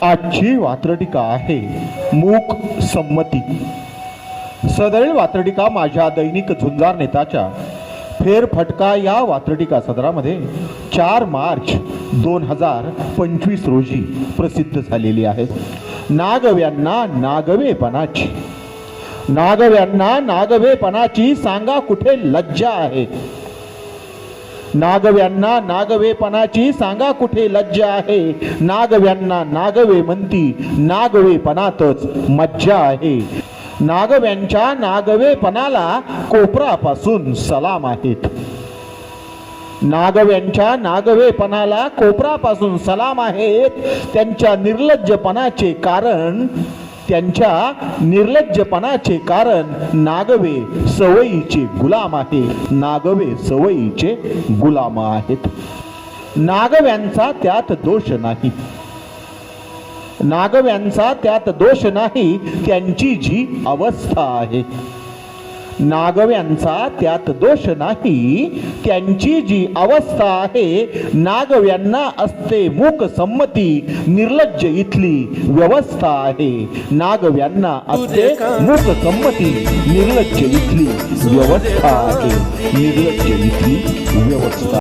आजची वात्रटिका आहे मूक संमती. सदरील वात्रटिका माझ्या दैनिक झुंजार नेताच्या फेरफटका या वात्रटिका सदरामध्ये 4 मार्च 2025 रोजी प्रसिद्ध झालेली आहे. नागव्यांना नागवेपणाची, नागव्यांना नागवेपणाची सांगा कुठे लज्जा आहे. नागव्यांना नागवेपणाची सांगा कुठे लज्जा आहे. नागव्यांना नागवे म्हणती नागवेपणातच मज्जा आहे. नागव्यांच्या नागवेपणाला कोपरापासून सलाम आहेत. नागव्यांच्या नागवेपणाला कोपरापासून सलाम आहेत. त्यांच्या निर्लज्जपणाचे कारण नागवे सवयीचे गुलाम आहे. नागवे सवयीचे गुलाम आहेत. नागव्यांचा त्यात दोष नाही, नागव्यांचा त्यात दोष नाही, त्यांची जी अवस्था आहे. नागव्यांचा त्यात दोष नाही, त्यांची जी अवस्था आहे. नागव्यांना असते मूक संमती, निर्लज्ज इथली व्यवस्था आहे. नागव्यांना असते मूक संमती, निर्लज्ज इथली व्यवस्था आहे. निर्लज्ज इथली व्यवस्था.